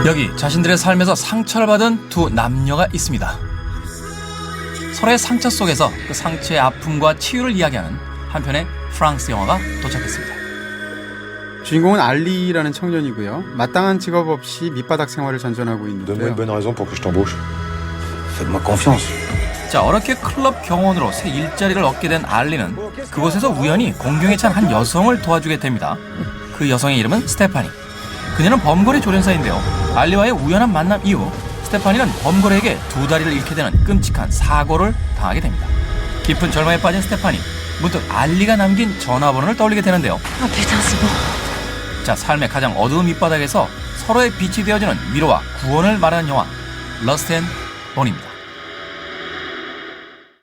여기 자신들의 삶에서 상처를 받은 두 남녀가 있습니다. 서로의 상처 속에서 그 상처의 아픔과 치유를 이야기하는 한 편의 프랑스 영화가 도착했습니다. 주인공은 알리라는 청년이고요. 마땅한 직업 없이 밑바닥 생활을 전전하고 Donne-moi une 있는데요. bonne raison pour que je t'embauche. Faites-moi confiance. 자, 어렵게 클럽 경원으로 새 일자리를 얻게 된 알리는 그곳에서 우연히 공경에 찬 한 여성을 도와주게 됩니다. 그 여성의 이름은 스테파니. 그녀는 범거래 조련사인데요. 알리와의 우연한 만남 이후 스테파니는 범거래에게 두 다리를 잃게 되는 끔찍한 사고를 당하게 됩니다. 깊은 절망에 빠진 스테파니, 문득 알리가 남긴 전화번호를 떠올리게 되는데요. Ah putain, c'est bon. 자, 삶의 가장 어두운 밑바닥에서 서로의 빛이 되어주는 위로와 구원을 말하는 영화 러스트 앤 본입니다.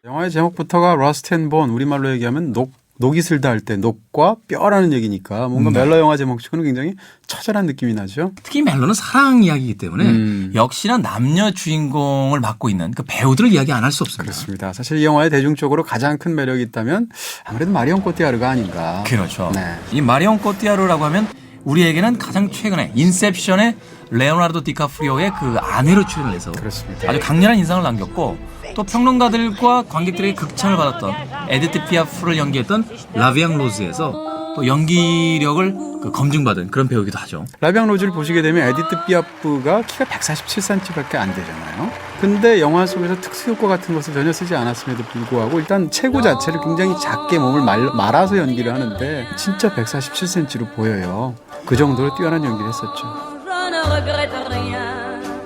영화의 제목부터가 러스트 앤 본, 우리말로 얘기하면 녹이 슬다 할 때 녹과 뼈라는 얘기니까 뭔가 멜로 영화 제목치고는 굉장히 처절한 느낌이 나죠. 특히 멜로는 사랑 이야기이기 때문에 역시나 남녀 주인공을 맡고 있는 그 배우들을 이야기 안 할 수 없습니다. 그렇습니다. 사실 이 영화의 대중적으로 가장 큰 매력이 있다면 아무래도 마리온 코티아르가 아닌가. 그렇죠. 네. 이 마리온 코티아르라고 하면 우리에게는 가장 최근에 인셉션의 레오나르도 디카프리오의 그 아내로 출연을 해서 그렇습니다. 아주 강렬한 인상을 남겼고, 또 평론가들과 관객들에게 극찬을 받았던 에디트 피아프를 연기했던 라비앙 로즈에서 또 연기력을 검증받은 그런 배우이기도 하죠. 라비앙 로즈를 보시게 되면 에디트 피아프가 키가 147cm밖에 안 되잖아요. 근데 영화 속에서 특수효과 같은 것을 전혀 쓰지 않았음에도 불구하고 일단 체구 자체를 굉장히 작게 몸을 말아서 연기를 하는데 진짜 147cm로 보여요. 그 정도로 뛰어난 연기를 했었죠.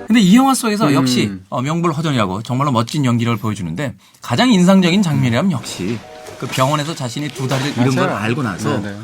근데 이 영화 속에서 역시 명불허전이라고 정말로 멋진 연기를 보여주는데, 가장 인상적인 장면이라면 역시 그 병원에서 자신이 두 다리를 잃은 걸 알고 나서 네네.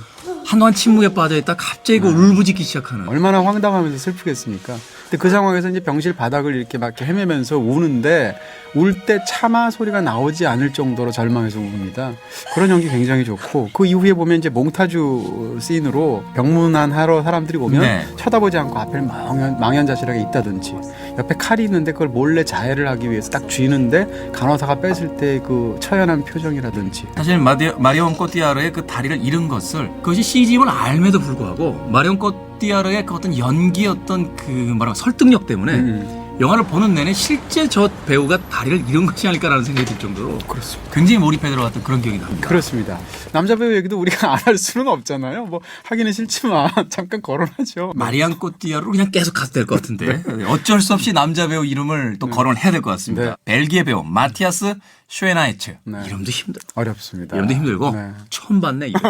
한동안 침묵에 빠져있다 갑자기 그 울부짖기 시작하는. 얼마나 황당하면서 슬프겠습니까? 근데 그 상황에서 이제 병실 바닥을 이렇게 막 헤매면서 우는데 울 때 차마 소리가 나오지 않을 정도로 절망해서 웁니다. 그런 연기 굉장히 좋고, 그 이후에 보면 이제 몽타주 씬으로 병문안하러 사람들이 오면 네. 쳐다보지 않고 앞에 망연자실하게 있다든지, 옆에 칼이 있는데 그걸 몰래 자해를 하기 위해서 딱 쥐는데 간호사가 뺐을 때 그 처연한 표정이라든지. 사실 마리온 코티아르의 그 다리를 잃은 것을, 그것이 CG임을 알면도 불구하고 마리온 코티아르의 그 어떤 연기였던 그 뭐랄까 설득력 때문에 영화를 보는 내내 실제 저 배우가 다리를 잃은 것이 아닐까라는 생각이 들 정도로 그렇습니다. 굉장히 몰입해 들어갔던 그런 기억이 납니다. 그렇습니다. 남자 배우 얘기도 우리가 안 할 수는 없잖아요. 뭐 하기는 싫지만 잠깐 거론하죠. 마리안 코티아르로 그냥 계속 가도 될 것 같은데 어쩔 수 없이 남자 배우 이름을 또 거론을 해야 될 것 같습니다. 네. 벨기에 배우 마티아스 슈에나이츠. 네. 이름도 어렵습니다. 이름도 힘들고 네. 처음 봤네 이거.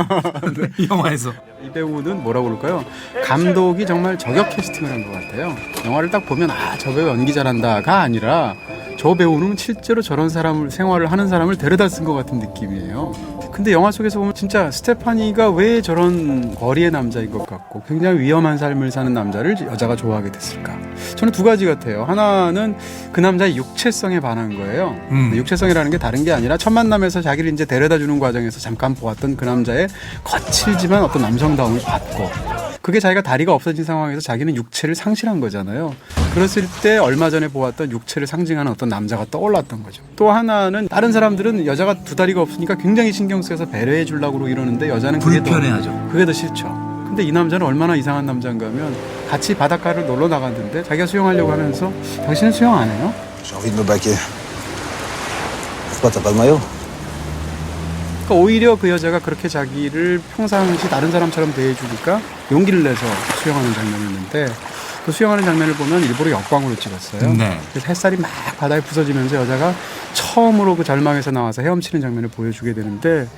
이 영화에서. 이 배우는 뭐라고 그럴까요? 감독이 정말 저격 캐스팅을 한 것 같아요. 영화를 딱 보면 저 배우 연기 잘한다가 아니라 저 배우는 실제로 저런 생활을 하는 사람을 데려다 쓴 것 같은 느낌이에요. 근데 영화 속에서 보면 진짜 스테파니가 왜 저런 거리의 남자인 것 같고 굉장히 위험한 삶을 사는 남자를 여자가 좋아하게 됐을까? 저는 두 가지 같아요. 하나는 그 남자의 육체성에 반한 거예요. 육체성이라는 게 다른 게 아니라 첫 만남에서 자기를 이제 데려다 주는 과정에서 잠깐 보았던 그 남자의 거칠지만 어떤 남성다움을 받고, 그게 자기가 다리가 없어진 상황에서 자기는 육체를 상실한 거잖아요. 그랬을 때 얼마 전에 보았던 육체를 상징하는 어떤 남자가 떠올랐던 거죠. 또 하나는 다른 사람들은 여자가 두 다리가 없으니까 굉장히 신경 쓰여서 배려해 주려고 이러는데 여자는 불편해하죠. 그게 더 싫죠. 근데 이 남자는 얼마나 이상한 남자인가 하면 같이 바닷가를 놀러 나갔는데 자기가 수영하려고 하면서 당신은 수영 안 해요? J'ai envie de me baquer. Pourquoi t'as pas de maillot? 그러니까 오히려 그 여자가 그렇게 자기를 평상시 다른 사람처럼 대해주니까 용기를 내서 수영하는 장면이었는데, 그 수영하는 장면을 보면 일부러 역광으로 찍었어요. 네. 그래서 햇살이 막 바다에 부서지면서 여자가 처음으로 그 절망에서 나와서 헤엄치는 장면을 보여주게 되는데,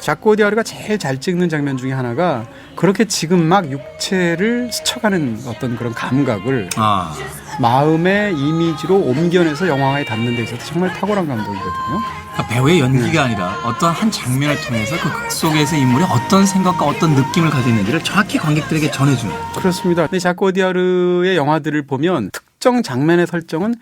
자크 오디아르가 제일 잘 찍는 장면 중에 하나가 그렇게 지금 막 육체를 스쳐가는 어떤 그런 감각을 마음의 이미지로 옮겨내서 영화에 담는 데 있어서 정말 탁월한 감독이거든요. 그러니까 배우의 연기가 아니라 어떤 한 장면을 통해서 그 속에서의 인물이 어떤 생각과 어떤 느낌을 가지고 있는지를 정확히 관객들에게 전해주는. 그렇습니다. 근데 자크 오디아르의 영화들을 보면 특정 장면의 설정은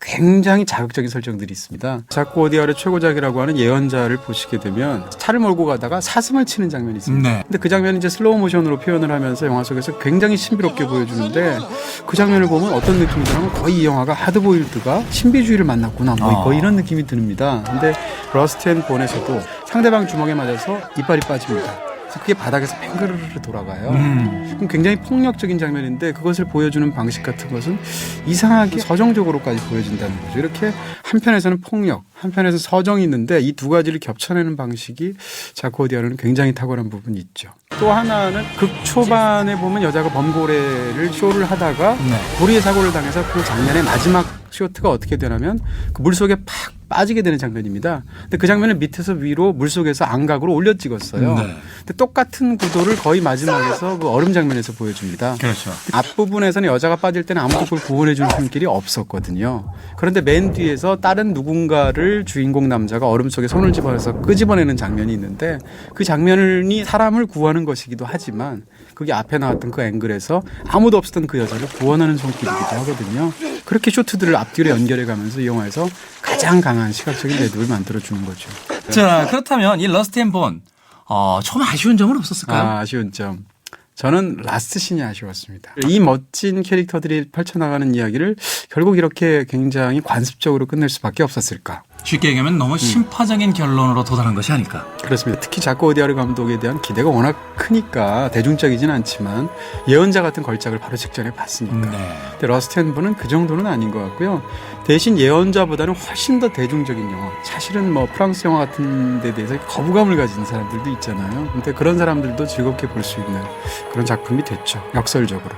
굉장히 자극적인 설정들이 있습니다. 자크 오디아르의 최고작이라고 하는 예언자를 보시게 되면 차를 몰고 가다가 사슴을 치는 장면이 있습니다. 네. 근데 그 장면이 이제 슬로우 모션으로 표현을 하면서 영화 속에서 굉장히 신비롭게 보여주는데, 그 장면을 보면 어떤 느낌이 드냐면 거의 이 영화가 하드보일드가 신비주의를 만났구나, 거의 이런 느낌이 듭니다. 근데 러스트 앤 본에서도 상대방 주먹에 맞아서 이빨이 빠집니다. 그게 바닥에서 팽그르르 돌아가요. 그럼 굉장히 폭력적인 장면인데 그것을 보여주는 방식 같은 것은 이상하게 서정적으로까지 보여진다는 거죠. 이렇게 한편에서는 폭력, 한편에서는 서정이 있는데 이 두 가지를 겹쳐내는 방식이 자코 오디아르는 굉장히 탁월한 부분이 있죠. 또 하나는 극 초반에 보면 여자가 범고래를 쇼를 하다가 네. 불의의 사고를 당해서 그 장면의 마지막 쇼트가 어떻게 되냐면 그 물속에 팍 빠지게 되는 장면입니다. 근데 그 장면을 밑에서 위로 물속에서 안각으로 올려 찍었어요. 네. 근데 똑같은 구도를 거의 마지막에서 그 얼음 장면에서 보여줍니다. 그렇죠. 앞부분에서는 여자가 빠질 때는 아무도 그걸 구원해주는 손길이 없었거든요. 그런데 맨 뒤에서 다른 누군가를 주인공 남자가 얼음 속에 손을 집어내서 끄집어내는 장면이 있는데 그 장면이 사람을 구하는 것이기도 하지만 그게 앞에 나왔던 그 앵글에서 아무도 없었던 그 여자를 구원하는 손길이기도 하거든요. 그렇게 쇼트들을 앞뒤로 연결해 가면서 이 영화에서 가장 강한 시각적인 매듭을 만들어주는 거죠. 자, 그렇다면 이 러스트 앤 본 좀 아쉬운 점은 없었을까요? 아쉬운 점. 저는 라스트 씬이 아쉬웠습니다. 이 멋진 캐릭터들이 펼쳐나가는 이야기를 결국 이렇게 굉장히 관습적으로 끝낼 수밖에 없었을까. 쉽게 얘기하면 너무 심파적인 결론으로 도달한 것이 아닐까. 그렇습니다. 특히 자코 오디아르 감독에 대한 기대가 워낙 크니까 대중적이진 않지만 예언자 같은 걸작을 바로 직전에 봤으니까. 네. 근데 러스트 앤 본은 그 정도는 아닌 것 같고요. 대신 예언자보다는 훨씬 더 대중적인 영화. 사실은 뭐 프랑스 영화 같은 데 대해서 거부감을 가진 사람들도 있잖아요. 근데 그런 사람들도 즐겁게 볼 수 있는 그런 작품이 됐죠. 역설적으로.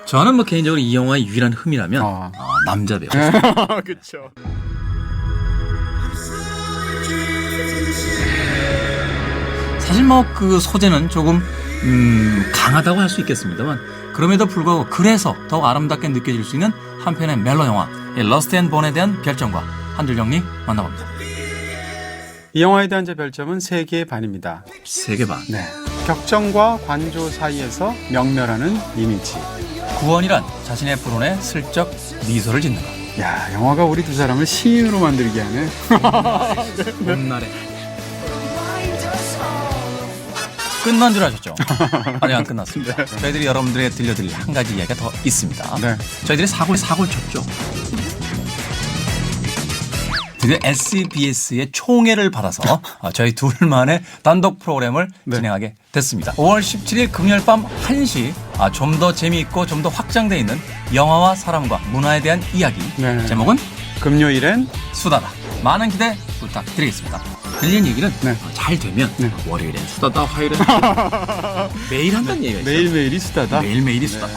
저는 뭐 개인적으로 이 영화의 유일한 흠이라면 남자 배우. 그렇죠. 사실 뭐 그 소재는 조금 강하다고 할 수 있겠습니다만 그럼에도 불구하고 그래서 더욱 아름답게 느껴질 수 있는 한 편의 멜로 영화 러스트 앤 본에 대한 별점과 한 줄 정리 만나봅니다. 이 영화에 대한 제 별점은 3개 반입니다. 3개 반. 네. 격정과 관조 사이에서 명멸하는 이미지. 구원이란 자신의 불운에 슬쩍 미소를 짓는 것. 야, 영화가 우리 두 사람을 시인으로 만들게 하네. 봄날에. 끝난 줄 아셨죠? 아니 안 끝났습니다. 저희들이 여러분들에게 들려드릴 한 가지 이야기가 더 있습니다. 네. 저희들이 사골 쳤죠. 드디어 SBS의 총애를 받아서 저희 둘만의 단독 프로그램을 네. 진행하게 됐습니다. 5월 17일 금요일 밤 1시 좀 더 재미있고 좀 더 확장되어 있는 영화와 사람과 문화에 대한 이야기. 네. 제목은 금요일엔 수다다. 많은 기대 부탁드리겠습니다. 들리는 얘기는 네. 잘 되면 네. 월요일엔 수다다, 화요일엔 매일 한다는 얘기가 있어요. 매일매일이 수다다. 매일매일이 수다다.